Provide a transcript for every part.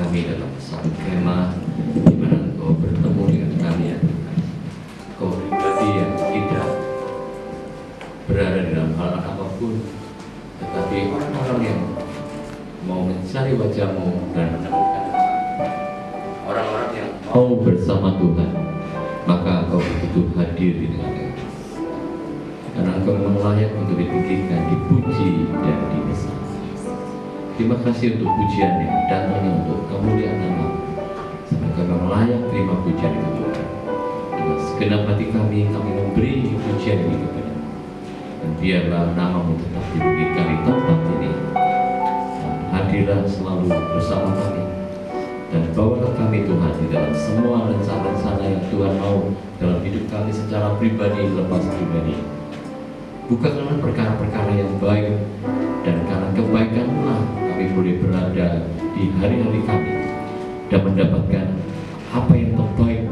kami dalam satu kemah di mana Engkau bertemu dengan kami ya Tuhan. Engkau pribadi yang tidak berada dalam hal apapun, tetapi orang-orang yang mau mencari wajah-Mu dan menemukan orang-orang yang mau bersama Tuhan, maka Engkau begitu hadir di tengah-tengah. Karena Engkau memang layak untuk ditinggikan, dipuji dan dibesarkan. Terima kasih untuk pujian yang datangnya untuk kemuliaan nama-Mu. Sampai Engkau memang layak terima pujian itu Tuhan. Dengan segenap hati kami memberi pujian ini kepada-Mu. Dan biarlah nama-Mu tetap ditinggikan di tempat ini. Dan hadirlah selalu bersama kami. Dan bawalah kami Tuhan di dalam semua rencana-rencana yang Tuhan mau dalam hidup kami secara pribadi lepas pribadi. Bukakanlah perkara-perkara yang baik, dan karena kebaikan-Mu lah kami boleh berada di hari-hari kami dan mendapatkan apa yang terbaik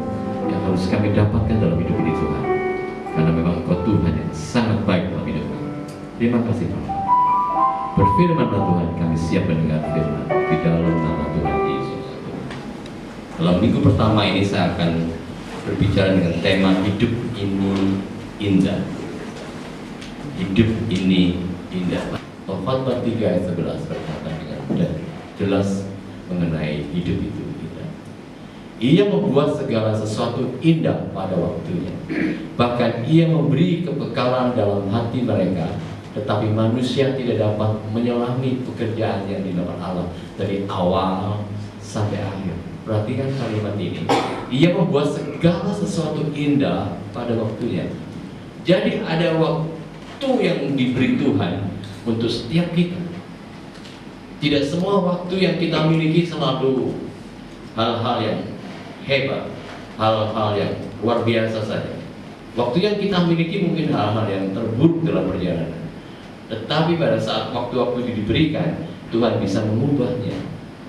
yang harus kami dapatkan dalam hidup ini Tuhan. Karena memang Engkau Tuhan yang sangat baik dalam hidup kami. Terima kasih Tuhan. Berfirmanlah Tuhan, kami siap mendengar firman di dalam nama Tuhan Yesus. Dalam minggu pertama ini saya akan berbicara dengan tema hidup ini indah. Hidup ini indah. Al-Fatihah 3 ayat 11 berkata dengan mudah jelas mengenai hidup itu indah. Ia membuat segala sesuatu indah pada waktunya. Bahkan ia memberi kekekalan dalam hati mereka. Tetapi manusia tidak dapat menyelami pekerjaan yang dilakukan Allah dari awal sampai akhir. Perhatikan kalimat ini. Ia membuat segala sesuatu indah pada waktunya. Jadi ada waktu yang diberi Tuhan untuk setiap kita. Tidak semua waktu yang kita miliki selalu hal-hal yang hebat, hal-hal yang luar biasa saja. Waktu yang kita miliki mungkin hal-hal yang terburuk dalam perjalanan. Tetapi pada saat waktu-waktu diberikan, Tuhan bisa mengubahnya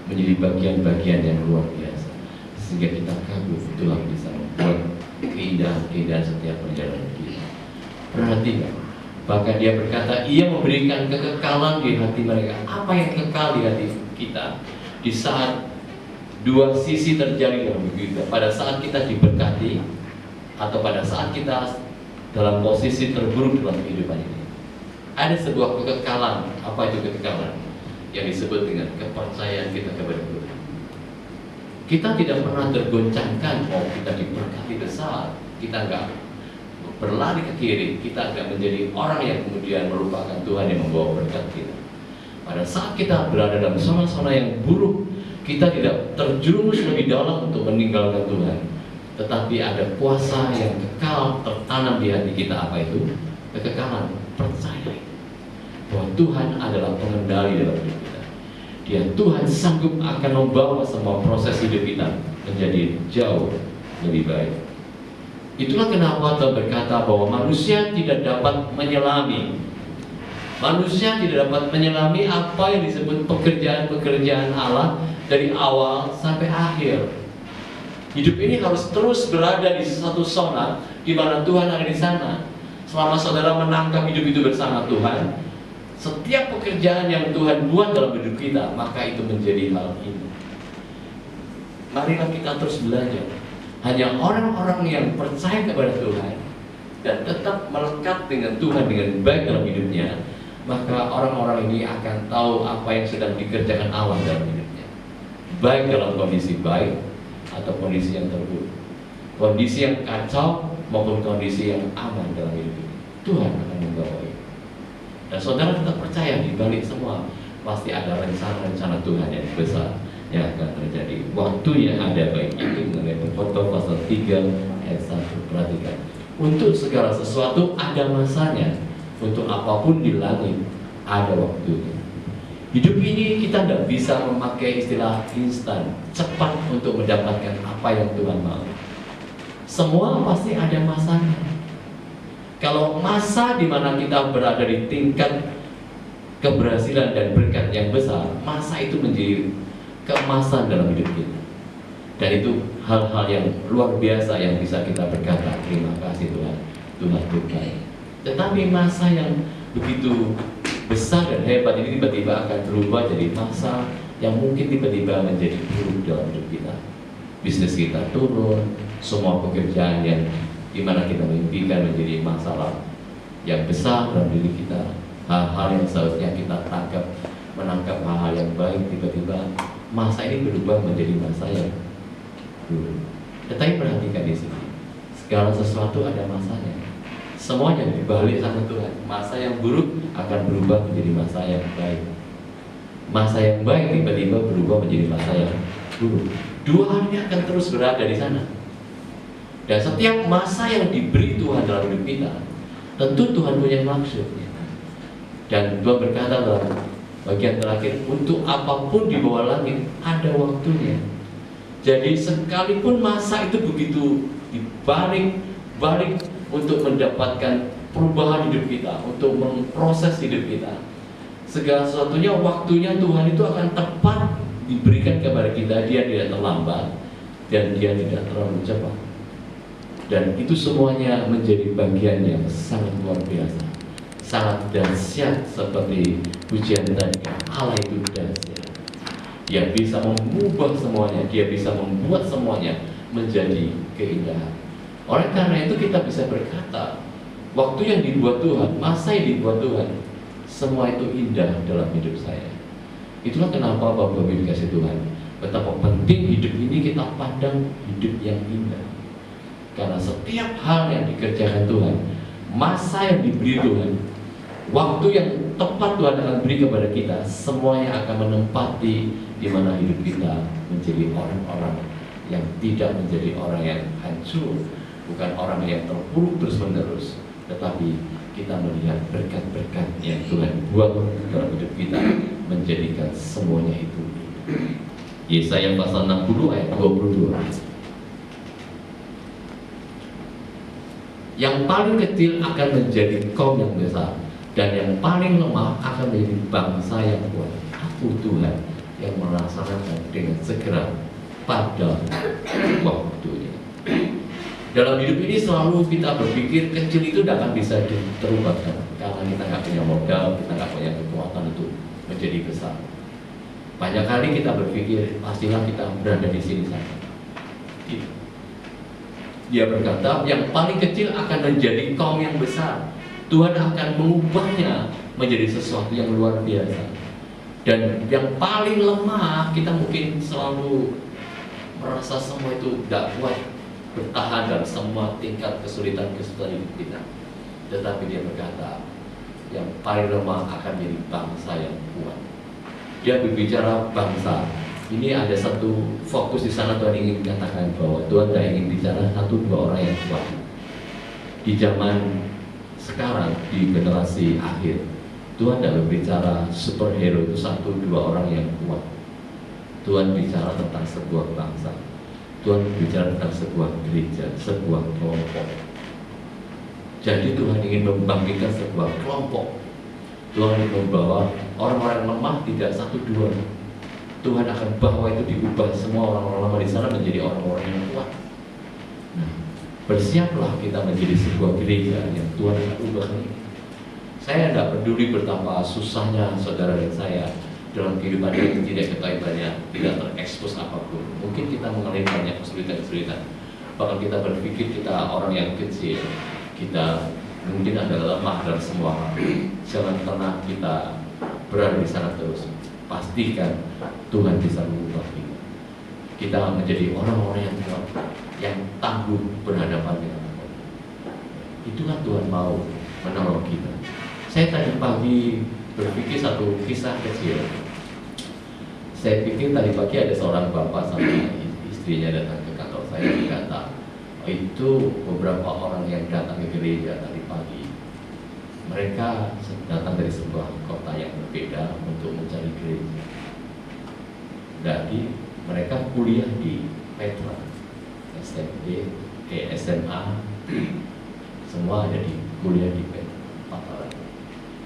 menjadi bagian-bagian yang luar biasa, sehingga kita kagum. Tuhan bisa membuat keindahan-keindahan setiap perjalanan kita. Perhatikan, bahkan dia berkata, ia memberikan kekekalan di hati mereka. Apa yang kekal di hati kita? Di saat dua sisi terjadi dalam hidup kita. Pada saat kita diberkati, atau pada saat kita dalam posisi terburuk dalam kehidupan ini. Ada sebuah kekekalan. Apa itu kekekalan? Yang disebut dengan kepercayaan kita kepada Tuhan. Kita tidak pernah tergoncangkan, oh kita diberkati besar, kita enggak berlari ke kiri, kita akan menjadi orang yang kemudian melupakan Tuhan yang membawa berkat kita. Pada saat kita berada dalam zona-zona yang buruk, kita tidak terjerumus lebih dalam untuk meninggalkan Tuhan. Tetapi ada kuasa yang kekal tertanam di hati kita. Apa itu? Kekekalan. Percaya bahwa Tuhan adalah pengendali dalam hidup kita. Dia Tuhan sanggup akan membawa semua proses hidup kita menjadi jauh lebih baik. Itulah kenapa Tuhan berkata bahwa manusia tidak dapat menyelami. Manusia tidak dapat menyelami apa yang disebut pekerjaan-pekerjaan Allah dari awal sampai akhir. Hidup ini harus terus berada di satu zona di mana Tuhan ada di sana. Selama saudara menangkap hidup itu bersama Tuhan, setiap pekerjaan yang Tuhan buat dalam hidup kita, maka itu menjadi hal ini. Marilah kita terus belajar. Hanya orang-orang yang percaya kepada Tuhan dan tetap melekat dengan Tuhan dengan baik dalam hidupnya, maka orang-orang ini akan tahu apa yang sedang dikerjakan Allah dalam hidupnya, baik dalam kondisi baik atau kondisi yang terburuk, kondisi yang kacau maupun kondisi yang aman dalam hidup ini. Tuhan akan membawa itu. Dan saudara tetap percaya di balik semua pasti ada rencana-rencana Tuhan yang besar yang akan terjadi. Waktu yang ada baik itu mengenai Khotbah pasal 3 ayat 1. Perhatikan, untuk segala sesuatu ada masanya, untuk apapun di langit ada waktunya. Hidup ini kita tidak bisa memakai istilah instan, cepat untuk mendapatkan apa yang Tuhan mau. Semua pasti ada masanya. Kalau masa di mana kita berada di tingkat keberhasilan dan berkat yang besar, masa itu menjadi keemasan dalam hidup kita. Dan itu hal-hal yang luar biasa yang bisa kita berkata, terima kasih Tuhan, Tuhan berkati. Tetapi masa yang begitu besar dan hebat ini tiba-tiba akan berubah jadi masa yang mungkin tiba-tiba menjadi buruk dalam hidup kita. Bisnis kita turun, semua pekerjaan yang dimana kita mimpikan menjadi masalah yang besar dalam diri kita. Hal-hal yang seharusnya kita menangkap hal-hal yang baik, tiba-tiba masa ini berubah menjadi masa yang buruk. Tetapi perhatikan di sini, segala sesuatu ada masanya. Semuanya dibalik sama Tuhan. Masa yang buruk akan berubah menjadi masa yang baik. Masa yang baik tiba-tiba berubah menjadi masa yang buruk. Dua hal ini akan terus berada di sana. Dan setiap masa yang diberi Tuhan dalam hidup kita, tentu Tuhan punya maksudnya. Dan Tuhan berkata dalam bagian terakhir, untuk apapun di bawah langit ada waktunya. Jadi sekalipun masa itu begitu dibalik untuk mendapatkan perubahan hidup kita, untuk memproses hidup kita, segala sesuatunya waktunya Tuhan itu akan tepat diberikan kepada kita. Dia tidak terlambat dan dia tidak terlalu cepat. Dan itu semuanya menjadi bagian yang sangat luar biasa, sangat dahsyat. Seperti pujian tadi, Allah itu dahsyat. Dia bisa mengubah semuanya, dia bisa membuat semuanya menjadi keindahan. Oleh karena itu kita bisa berkata, waktu yang dibuat Tuhan, masa yang dibuat Tuhan, semua itu indah dalam hidup saya. Itulah kenapa Bapak Ibu dikasih Tuhan, betapa penting hidup ini kita pandang hidup yang indah. Karena setiap hal yang dikerjakan Tuhan, masa yang diberi Tuhan, waktu yang tepat Tuhan akan beri kepada kita, semuanya akan menempati di mana hidup kita menjadi orang-orang yang tidak menjadi orang yang hancur, bukan orang yang terpuruk terus-menerus, tetapi kita melihat berkat-berkat yang Tuhan buat dalam hidup kita, menjadikan semuanya itu. Yesaya pasal 60 ayat 22. Yang paling kecil akan menjadi kaum yang besar, dan yang paling lemah akan menjadi bangsa yang kuat. Aku Tuhan yang melaksanakan dengan segera pada waktunya. Dalam hidup ini selalu kita berpikir kecil itu tidak akan bisa terubahkan, karena kita nggak punya modal, kita nggak punya kekuatan untuk menjadi besar. Banyak kali kita berpikir pastilah kita berada di sini saja. Dia berkata, yang paling kecil akan menjadi kaum yang besar. Tuhan akan mengubahnya menjadi sesuatu yang luar biasa. Dan yang paling lemah, kita mungkin selalu merasa semua itu tidak kuat bertahan dalam semua tingkat kesulitan hidup kita. Tetapi dia berkata, yang paling lemah akan menjadi bangsa yang kuat. Dia berbicara bangsa. Ini ada satu fokus di sana. Tuhan ingin katakan bahwa Tuhan tidak ingin bicara satu dua orang yang kuat. Di zaman sekarang, di generasi akhir, Tuhan tidak berbicara superhero itu satu dua orang yang kuat. Tuhan bicara tentang sebuah bangsa. Tuhan bicara tentang sebuah gereja, sebuah kelompok. Jadi Tuhan ingin membangkitkan sebuah kelompok. Tuhan ingin membawa orang-orang lemah, tidak satu dua. Tuhan akan bawa itu diubah semua orang-orang lemah di sana menjadi orang-orang yang kuat. Nah, bersiaplah kita menjadi sebuah gereja yang Tuhan akan ubah ini. Saya tidak peduli betapa susahnya saudara dan saya dalam kehidupan ini, tidak ketahui banyak, tidak terekspos apapun. Mungkin kita mengalami banyak kesulitan-kesulitan. Bahkan kita berpikir kita orang yang kecil, kita mungkin adalah lemah dalam semua hal. Jangan pernah kita berada di sana terus. Pastikan Tuhan bisa mengubah kita. Kita menjadi orang-orang yang kuat, yang tangguh berhadapan dengan Allah. Itulah Tuhan mau menolong kita. Saya tadi pagi berpikir satu kisah kecil. Saya pikir tadi pagi ada seorang bapak sama istrinya datang ke kantor saya, berkata, itu beberapa orang yang datang ke gereja tadi pagi. Mereka datang dari sebuah kota yang berbeda untuk mencari gereja. Jadi mereka kuliah di Petra, SMP, SMA, semua ada di kuliah di Petra.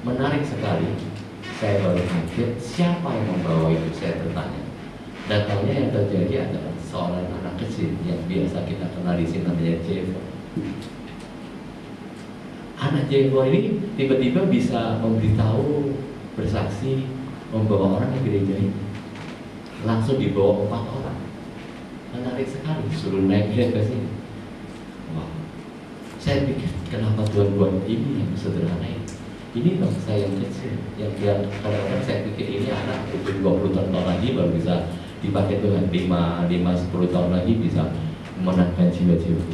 Menarik sekali. Saya baru kaget siapa yang membawa itu. Saya bertanya. Datanya yang terjadi adalah seorang anak kecil yang biasa kita kenal di sini, namanya Jeffrey. Anak Jeffrey ini tiba-tiba bisa memberitahu, bersaksi, membawa orang ke gereja ini. langsung dibawa 4 orang. Menarik sekali, suruh naik ke sini. Wah, saya pikir kenapa Tuhan buat ini yang sederhana ini? Ini bangsa yang kecil, yang kadang-kadang saya pikir ini anak 20 tahun lagi baru bisa dipakai Tuhan, 5-10 tahun lagi bisa memenangkan jiwa-jiwa.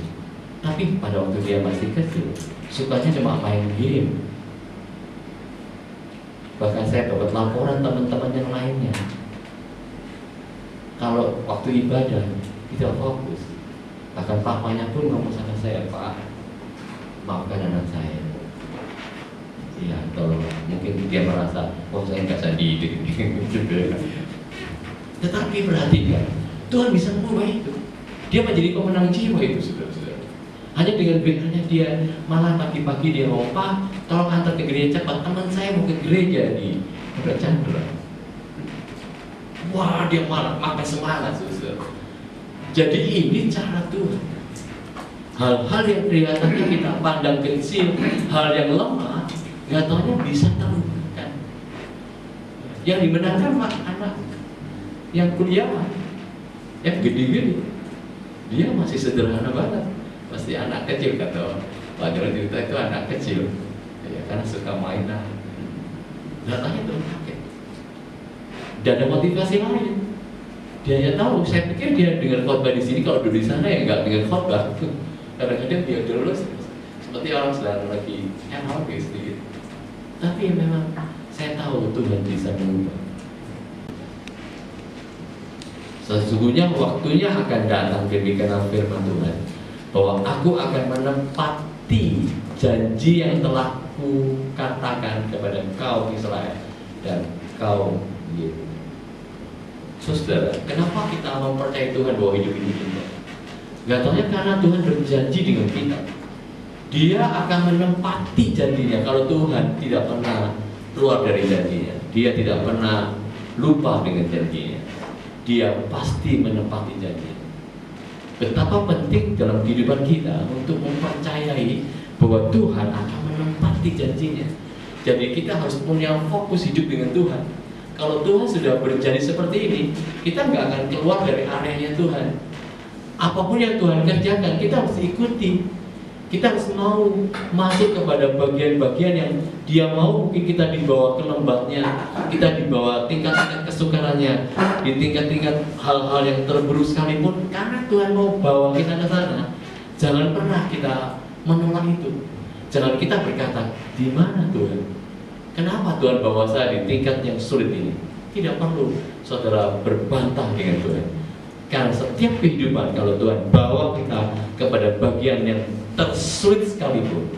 Tapi pada waktu dia masih kecil, sukanya cuma main game. Bahkan saya dapat laporan teman-teman yang lainnya, kalau waktu ibadah tidak fokus. Bahkan papanya pun ngomong sama saya, "Pak, maafkan anak saya." Ya, tolong. Mungkin dia merasa, "Oh, saya nggak sandi." Tetapi perhatikan, Tuhan bisa mengubah itu. Dia menjadi pemenang jiwa itu, saudara-saudara. Hanya dengan bilangnya dia, malah pagi-pagi dia ngomong, "Pak, tolong antar ke gereja cepat, teman saya mau ke gereja di Chandra." Wah, dia malah makin semangat, saudara. Jadi ini cara Tuhan. Hal-hal yang kelihatannya kita pandang kecil, hal yang lemah, nggak taunya bisa terungkapkan. Yang dimenangkan anak yang kuliah, yang gede-gede, dia masih sederhana banget, pasti anak kecil kata Pak Jero cerita itu anak kecil, ya karena suka mainan. Datanya terungkap. Dan ada motivasi lain. Dia hanya tahu, saya pikir dia dengar khotbah di sini, kalau duduk di sana ya nggak dengar khotbah. Kadang-kadang dia dulu seperti orang sedang lagi happy sedikit. Tapi memang saya tahu Tuhan bisa mengubah. Sesungguhnya waktunya akan datang, demikian firman Tuhan, bahwa aku akan menepati janji yang telah kukatakan kepada kaum Israel dan kaum Yehuda. Saudara, kenapa kita mempercayai Tuhan bahwa hidup ini indah? Gak taunya karena Tuhan berjanji dengan kita. Dia akan menepati janjinya. Kalau Tuhan tidak pernah keluar dari janjinya, dia tidak pernah lupa dengan janjinya, dia pasti menepati janjinya. Betapa penting dalam kehidupan kita untuk mempercayai bahwa Tuhan akan menepati janjinya. Jadi kita harus punya fokus hidup dengan Tuhan. Kalau Tuhan sudah berjanji seperti ini, kita nggak akan keluar dari areanya Tuhan. Apapun yang Tuhan kerjakan, kita harus ikuti. Kita harus mau masuk kepada bagian-bagian yang Dia mau. Mungkin kita dibawa ke lembahnya, kita dibawa tingkat-tingkat kesukarannya, di tingkat-tingkat hal-hal yang terburuk sekalipun, karena Tuhan mau bawa kita ke sana. Jangan pernah kita menolak itu. Jangan kita berkata, "Di mana Tuhan? Kenapa Tuhan bawa saya di tingkat yang sulit ini?" Tidak perlu saudara berbantah dengan Tuhan. Karena setiap kehidupan kalau Tuhan bawa kita kepada bagian yang tersulit sekalipun,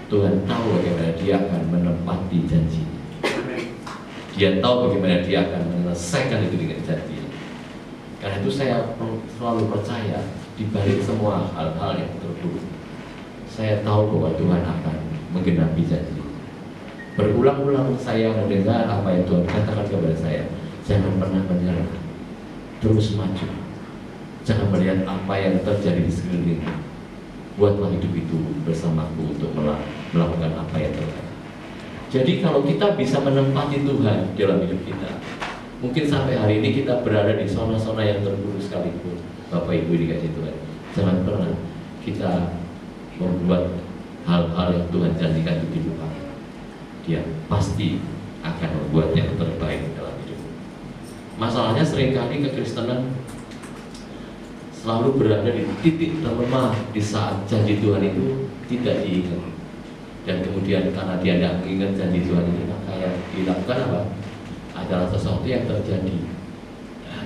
Tuhan tahu bagaimana Dia akan menepati janji. Dia tahu bagaimana Dia akan menyelesaikan itu dengan janji. Karena itu saya selalu percaya di balik semua hal-hal yang terburuk, saya tahu bahwa Tuhan akan menggenapi janji. Berulang-ulang saya mendengar apa yang Tuhan katakan kepada saya. Jangan pernah menyerah, terus maju. Jangan melihat apa yang terjadi di sekeliling. Buatlah hidup itu bersamaku untuk melakukan apa yang terbaik. Jadi kalau kita bisa menempati Tuhan dalam hidup kita, mungkin sampai hari ini kita berada di zona-zona yang terburuk sekalipun, Bapak Ibu dikasih Tuhan, jangan pernah kita membuat hal-hal yang Tuhan janjikan di hidup kita. Dia pasti akan membuat yang terbaik dalam hidup. Masalahnya seringkali kekristenan selalu berada di titik terlemah di saat janji Tuhan itu tidak diingat. Dan kemudian karena dia tidak mengingat janji Tuhan ini, maka yang dilakukan apa? Adalah sesuatu yang terjadi,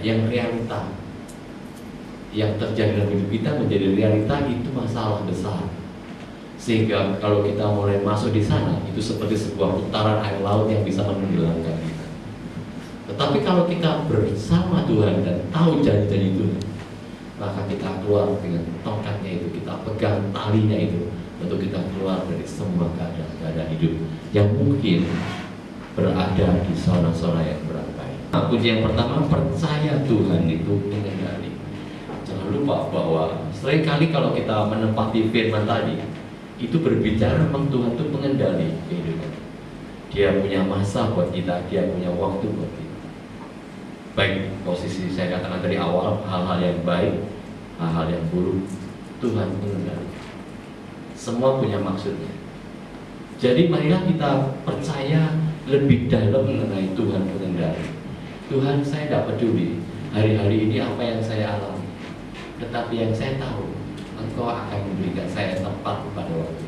yang realita, yang terjadi dalam hidup kita menjadi realita, itu masalah besar. Sehingga kalau kita mulai masuk di sana, itu seperti sebuah putaran air laut yang bisa menenggelamkan kita. Tetapi kalau kita bersama Tuhan dan tahu janji-janji Tuhan, maka kita keluar dengan tongkatnya itu, kita pegang talinya itu, untuk kita keluar dari semua keadaan hidup yang mungkin berada di zona-zona yang berat baik. Nah, kunci yang pertama, percaya Tuhan itu mengendali. Jangan lupa bahwa seringkali kalau kita menempati firman tadi, itu berbicara memang Tuhan itu mengendali kehidupan. Dia punya masa buat kita, Dia punya waktu buat kita. baik posisi saya katakan dari awal, hal-hal yang baik, hal-hal yang buruk, Tuhan mengendali. Semua punya maksudnya. Jadi marilah kita percaya lebih dalam mengenai Tuhan mengendali. Tuhan, saya tidak peduli hari-hari ini apa yang saya alami, tetapi yang saya tahu, Engkau akan memberikan saya tempat pada waktu.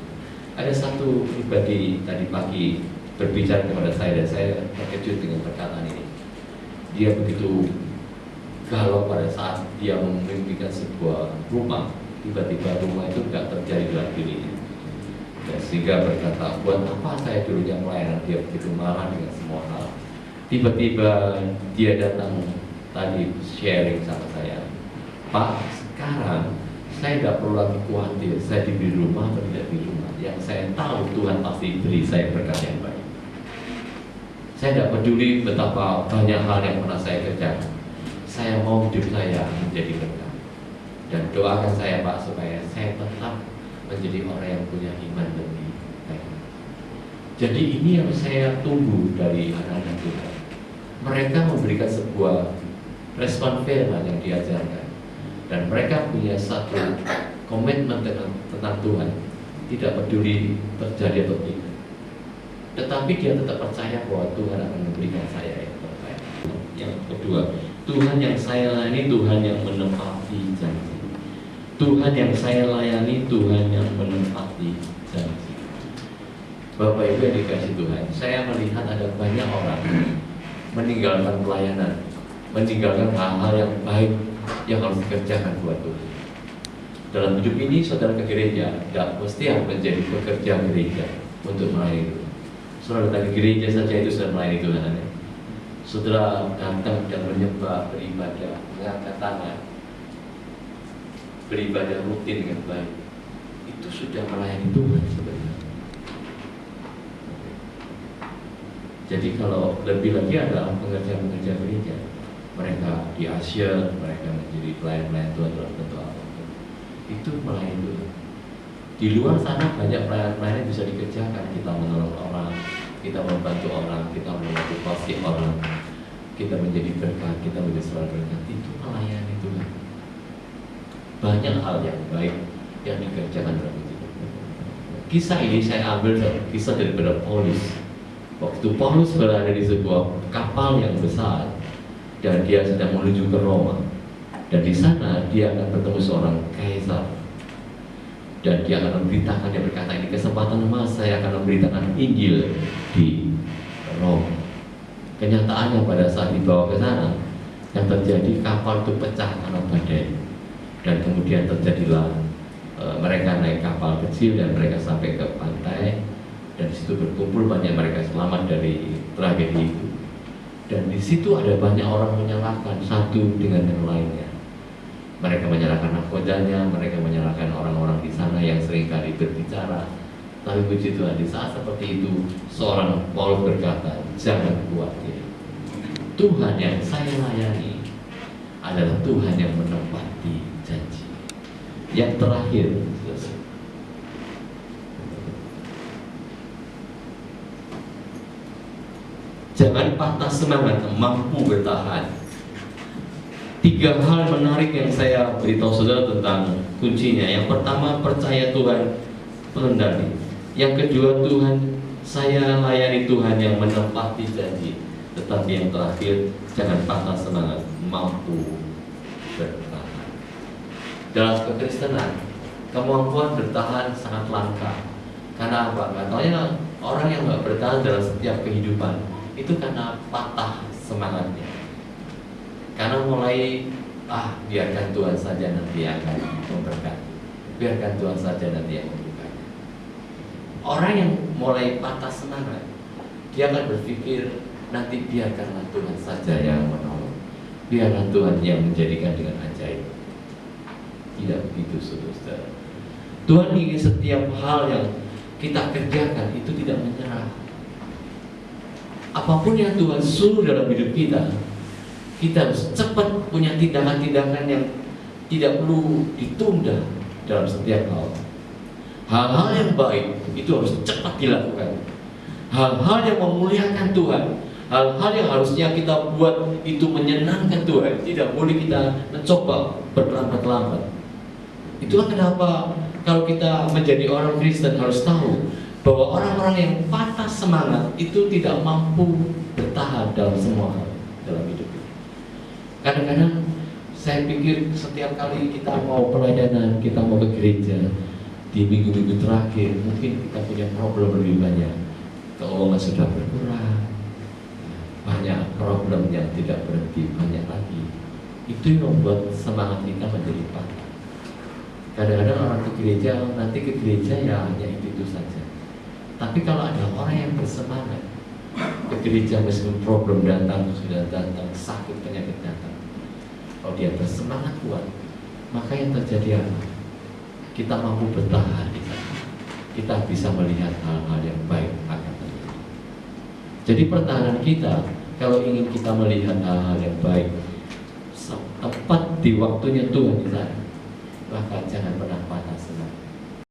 Ada satu pribadi tadi pagi berbicara kepada saya dan saya terkejut dengan perkataan ini. Dia begitu galau pada saat dia memimpikan sebuah rumah, tiba-tiba rumah itu tidak terjadi dalam dirinya. Ya, sehingga berkata, buat apa saya dulunya pelayanan, dia begitu marah dengan semua hal. Tiba-tiba dia datang tadi sharing sama saya, Pak, sekarang saya tidak perlu lagi khawatir saya di rumah atau tidak di rumah. Yang saya tahu Tuhan pasti beri saya berkat yang baik. Saya tidak peduli betapa banyak hal yang pernah saya kerjakan. Saya mau hidup saya menjadi berkat. Dan doakan saya Pak supaya saya tetap menjadi orang yang punya iman lebih baik. Jadi ini yang saya tunggu dari anak-anak Tuhan. Mereka memberikan sebuah respon firman yang diajarkan. Dan mereka punya satu komitmen tentang Tuhan. Tidak peduli terjadi atau tidak. Tetapi dia tetap percaya bahwa Tuhan akan memberikan saya yang terbaik. Yang kedua, Tuhan yang saya layani, Tuhan yang menepati janji. Tuhan yang saya layani, Tuhan yang menepati janji. Bapak Ibu yang dikasih Tuhan, saya melihat ada banyak orang meninggalkan pelayanan, meninggalkan hal-hal yang baik yang harus dikerjakan buat Tuhan. Dalam hidup ini, saudara ke gereja tidak mesti harus menjadi pekerja gereja untuk melayani Tuhan. Saudara datang ke gereja saja itu sudah melayani Tuhan. Saudara datang dan menyembah, beribadah, mengangkat tangan, beribadah rutin dengan baik, itu sudah melayani Tuhan sebenarnya. Jadi kalau lebih lagi adalah pengerja-pengerja gereja, mereka di Asia, mereka menjadi pelayan-pelayan Tuhan dalam bentuk apapun, itu melayani Tuhan. Di luar sana banyak pelayan-pelayan yang bisa dikerjakan. Kita menolong orang, kita membantu orang, kita memotivasi orang, kita menjadi berkat, kita menjadi saudara berkat. Itu melayani Tuhan. Banyak hal yang baik yang dikerjakan dalam hidup. Kisah ini saya ambil kisah daripada Paulus. Waktu Paulus berada di sebuah kapal yang besar dan dia sedang menuju ke Roma, dan di sana dia akan bertemu seorang kaisar. Dan dia akan memberitakan, dia berkata, ini kesempatan emas saya akan memberitakan Injil di Roma. Kenyataannya pada saat dibawa ke sana, yang terjadi kapal itu pecah karena badai. Dan kemudian terjadilah mereka naik kapal kecil dan mereka sampai ke pantai. Dan di situ berkumpul banyak mereka selamat dari tragedi itu. Dan di situ ada banyak orang menyalahkan satu dengan yang lainnya. Mereka menyalahkan nakodanya, mereka menyalahkan orang-orang di sana yang seringkali berbicara. Tapi puji Tuhan, di saat seperti itu seorang Paulus berkata, jangan khawatir. Tuhan yang saya layani adalah Tuhan yang menepati janji. Yang terakhir, jangan patah semangat, mampu bertahan. 3 hal menarik yang saya beritahu saudara tentang kuncinya. Yang pertama, percaya Tuhan pengendali. Yang kedua, Tuhan, saya layani Tuhan yang menepati janji. Tetapi yang terakhir, jangan patah semangat, mampu bertahan. Dalam kekristenan, kemampuan bertahan sangat langka. Karena apa? Katanya orang yang nggak bertahan dalam setiap kehidupan itu karena patah semangatnya. Karena mulai biarkan Tuhan saja nanti akan memberkati, biarkan Tuhan saja nanti yang membukanya. Orang yang mulai patah semangat, dia akan berpikir nanti biarkanlah Tuhan saja yang menolong, biarlah Tuhan yang menjadikan dengan ajaib. Tidak begitu saudara. Tuhan ingin setiap hal yang kita kerjakan itu tidak menyerah. Apapun yang Tuhan suruh dalam hidup kita, kita harus cepat punya tindakan-tindakan yang tidak perlu ditunda dalam setiap hal. Hal-hal yang baik itu harus cepat dilakukan. Hal-hal yang memuliakan Tuhan Hal-hal yang harusnya kita buat itu menyenangkan Tuhan, tidak boleh kita mencoba berlambat-lambat. Itulah kenapa kalau kita menjadi orang Kristen harus tahu bahwa orang-orang yang patah semangat itu tidak mampu bertahan dalam semua hal dalam hidup ini. Kadang-kadang saya pikir setiap kali kita mau pelayanan, kita mau ke gereja, di minggu-minggu terakhir mungkin kita punya problem lebih banyak. Keuangan sudah berkurang, banyak problem yang tidak berhenti, banyak lagi. Itu yang membuat semangat kita menjadi patah. Kadang-kadang orang ke gereja, nanti ke gereja ya hanya itu saja. Tapi kalau ada orang yang bersemangat ke gereja meskipun problem datang, sudah datang, sakit, penyakit datang, kalau dia bersemangat kuat, maka yang terjadi apa? Kita mampu bertahan di sana. Kita bisa melihat hal-hal yang baik akan terjadi. Jadi pertahanan kita, kalau ingin kita melihat hal-hal yang baik, tepat di waktunya Tuhan di sana,